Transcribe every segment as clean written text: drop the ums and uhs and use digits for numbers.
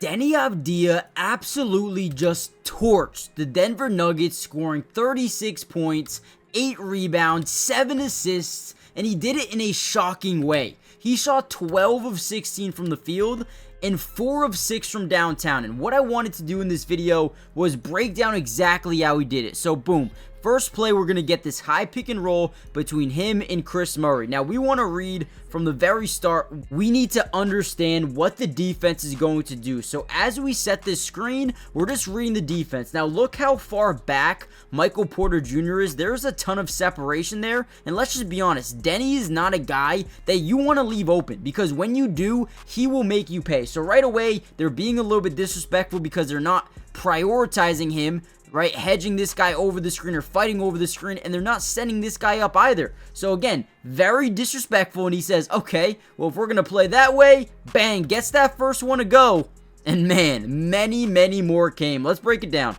Deni Avdija absolutely just torched the Denver Nuggets, scoring 36 points, 8 rebounds, 7 assists, and he did it in a shocking way. He shot 12 of 16 from the field and 4 of 6 from downtown. And what I wanted to do in this video was break down exactly how he did it. So boom. First play, we're going to get this high pick and roll between him and Chris Murray. Now, we want to read from the very start. We need to understand what the defense is going to do. So, as we set this screen, we're just reading the defense. Now, look how far back Michael Porter Jr. is. There's a ton of separation there. And let's just be honest, Deni is not a guy that you want to leave open, because when you do, he will make you pay. So, right away, they're being a little bit disrespectful because they're not prioritizing him, right, hedging this guy over the screen or fighting over the screen, and they're not setting this guy up either. So again, very disrespectful, and he says, okay, well, if we're going to play that way, bang, gets that first one to go, and man, many more came. Let's break it down.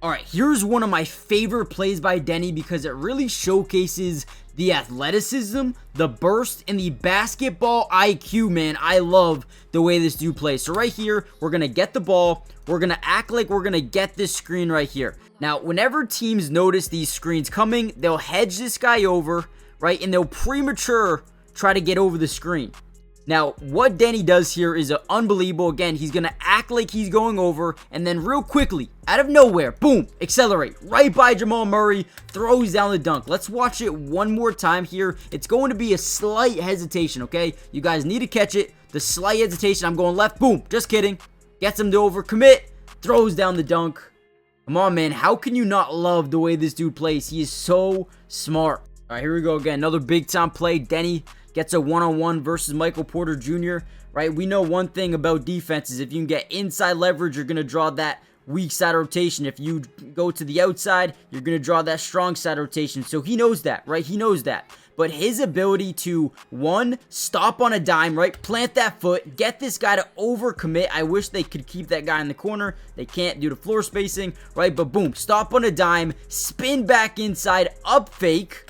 Alright, here's one of my favorite plays by Deni because it really showcases the athleticism, the burst, and the basketball IQ, man. I love the way this dude plays. So right here, we're going to get the ball. We're going to act like we're going to get this screen right here. Now, whenever teams notice these screens coming, they'll hedge this guy over, right? And they'll premature try to get over the screen. Now, what Deni does here is unbelievable. Again, he's going to act like he's going over, and then real quickly, out of nowhere, boom, accelerate. Right by Jamal Murray, throws down the dunk. Let's watch it one more time here. It's going to be a slight hesitation, okay? You guys need to catch it. The slight hesitation. I'm going left, boom, just kidding. Gets him to overcommit, throws down the dunk. Come on, man. How can you not love the way this dude plays? He is so smart. All right, here we go again. Another big-time play. Deni gets a one-on-one versus Michael Porter Jr., right? We know one thing about defenses. If you can get inside leverage, you're going to draw that weak side rotation. If you go to the outside, you're going to draw that strong side rotation. So he knows that, right? He knows that. But his ability to, one, stop on a dime, right? Plant that foot, get this guy to overcommit. I wish they could keep that guy in the corner. They can't due to floor spacing, right? But boom, stop on a dime, spin back inside, up fake,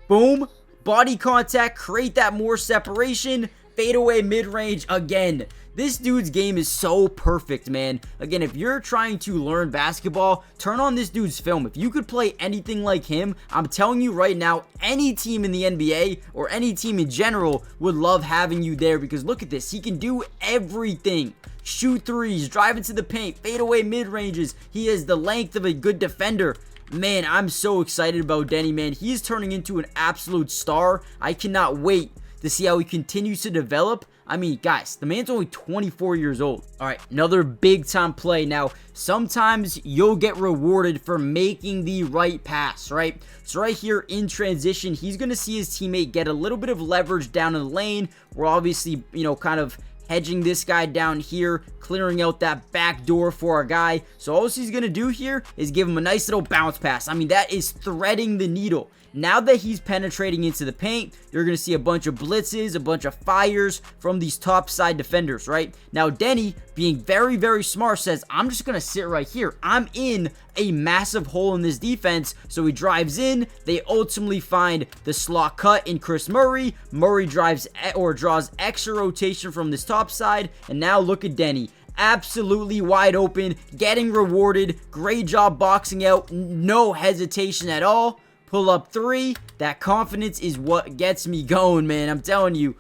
boom, body contact, create that more separation, fadeaway mid-range again. This dude's game is so perfect, man. Again, if you're trying to learn basketball, turn on this dude's film. If you could play anything like him, I'm telling you right now, any team in the NBA or any team in general would love having you there, because look at this. He can do everything. Shoot threes, drive into the paint, fadeaway mid-ranges. He has the length of a good defender. Man, I'm so excited about Deni, man. He is turning into an absolute star. I cannot wait to see how he continues to develop. I mean, guys, the man's only 24 years old. All right, another big-time play. Now, sometimes you'll get rewarded for making the right pass, right? So right here in transition, he's going to see his teammate get a little bit of leverage down in the lane. We're obviously, kind of hedging this guy down here, clearing out that back door for our guy. So all he's going to do here is give him a nice little bounce pass. I mean, that is threading the needle. Now that he's penetrating into the paint, you're going to see a bunch of blitzes, a bunch of fires from these top side defenders, right? Now, Deni, being very smart, says, I'm just going to sit right here. I'm in a massive hole in this defense. So he drives in. They ultimately find the slot cut in Chris Murray. Murray drives or draws extra rotation from this top side. And now look at Deni. Absolutely wide open, getting rewarded. Great job boxing out. No hesitation at all. Pull up three. That confidence is what gets me going, man. I'm telling you,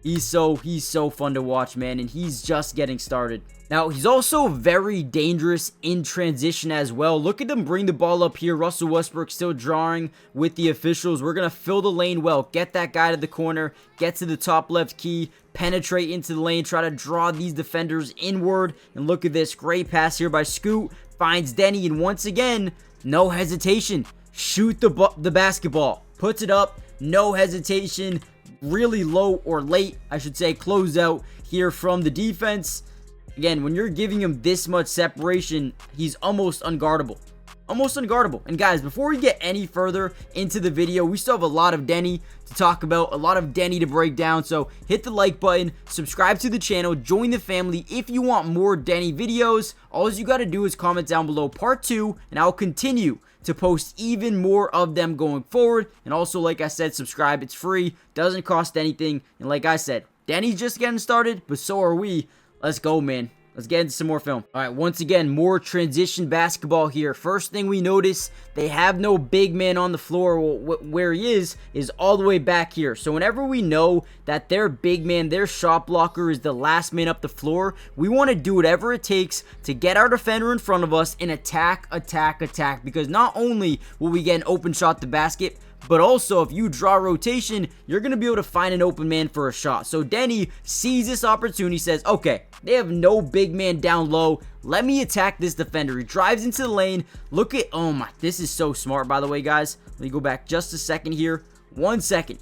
he's so fun to watch, man, and he's just getting started. Now, he's also very dangerous in transition as well. Look at him bring the ball up here. Russell Westbrook still drawing with the officials. We're going to fill the lane well. Get that guy to the corner. Get to the top left key. Penetrate into the lane. Try to draw these defenders inward. And look at this. Great pass here by Scoot. Finds Deni, and once again, no hesitation. Shoot the basketball. Puts it up. No hesitation. Really low or late, I should say, close out here from the defense. Again, when you're giving him this much separation, he's almost unguardable. Almost unguardable. And guys, before we get any further into the video, we still have a lot of Deni to talk about, a lot of Deni to break down. So hit the like button, subscribe to the channel, join the family if you want more Deni videos. All you got to do is comment down below part 2, and I'll continue to post even more of them going forward. And also, like I said, subscribe. It's free, doesn't cost anything. And like I said, Deni's just getting started, but so are we. Let's go, man. Let's get into some more film. All right, once again, more transition basketball here. First thing we notice, they have no big man on the floor. Where he is all the way back here. So whenever we know that their big man, their shot blocker is the last man up the floor, we want to do whatever it takes to get our defender in front of us and attack. Because not only will we get an open shot to basket, but also, if you draw rotation, you're going to be able to find an open man for a shot. So Deni sees this opportunity, says, okay, they have no big man down low. Let me attack this defender. He drives into the lane. Look at, oh my, this is so smart, by the way, guys. Let me go back just a second here. 1 second.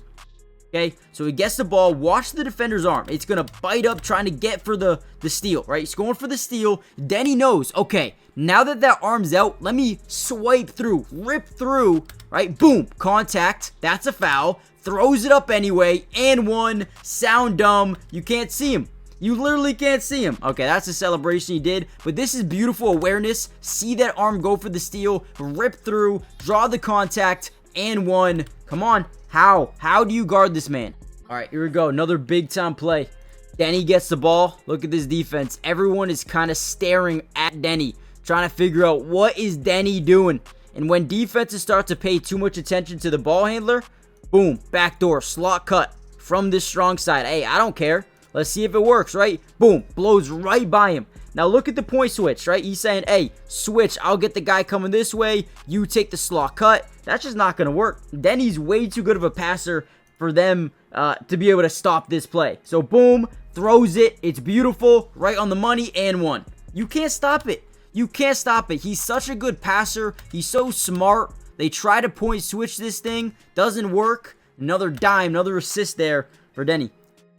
Okay, so he gets the ball. Watch the defender's arm. It's going to bite up trying to get for the steal, right? He's going for the steal. Deni knows, okay, now that arm's out, let me swipe through, rip through, right? Boom, contact. That's a foul. Throws it up anyway, and one. Sound dumb. You can't see him. You literally can't see him. Okay, that's a celebration he did, but this is beautiful awareness. See that arm go for the steal, rip through, draw the contact, and one. Come on. How do you guard this man? All right, here we go. Another big time play. Deni gets the ball. Look at this defense. Everyone is kind of staring at Deni, trying to figure out what is Deni doing. And when defenses start to pay too much attention to the ball handler, boom, backdoor, slot cut from this strong side. Hey, I don't care. Let's see if it works, right? Boom, blows right by him. Now look at the point switch, right? He's saying, hey, switch. I'll get the guy coming this way. You take the slot cut. That's just not going to work. Deni's way too good of a passer for them to be able to stop this play. So boom, throws it. It's beautiful, right on the money, and one. You can't stop it. You can't stop it. He's such a good passer. He's so smart. They try to point switch this thing. Doesn't work. Another dime, another assist there for Deni.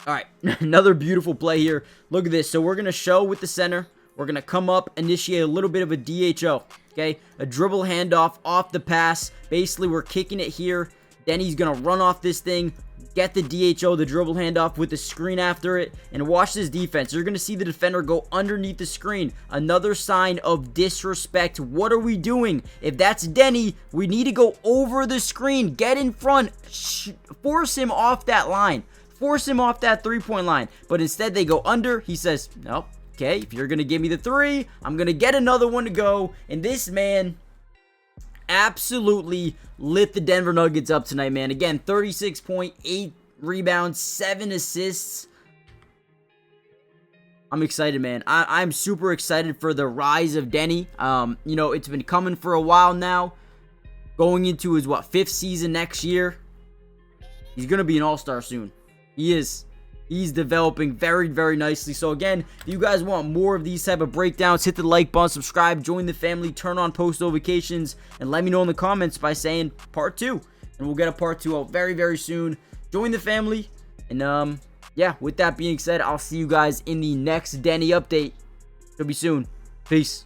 All right, another beautiful play here. Look at this. So we're going to show with the center. We're going to come up, initiate a little bit of a DHO, okay? A dribble handoff off the pass. Basically, we're kicking it here. Deni's going to run off this thing, get the DHO, the dribble handoff with the screen after it, and watch this defense. You're going to see the defender go underneath the screen. Another sign of disrespect. What are we doing? If that's Deni, we need to go over the screen, get in front, force him off that line. Force him off that three-point line. But instead, they go under. He says, nope. Okay, if you're going to give me the three, I'm going to get another one to go. And this man absolutely lit the Denver Nuggets up tonight, man. Again, 36.8 rebounds, 7 assists. I'm excited, man. I'm super excited for the rise of Deni. You know, it's been coming for a while now. Going into his, 5th season next year. He's going to be an all-star soon. He is. He's developing very, very nicely. So again, if you guys want more of these type of breakdowns, hit the like button, subscribe, join the family, turn on post notifications, and let me know in the comments by saying part 2. And we'll get a part 2 out very, very soon. Join the family. And yeah, with that being said, I'll see you guys in the next Deni update. It'll be soon. Peace.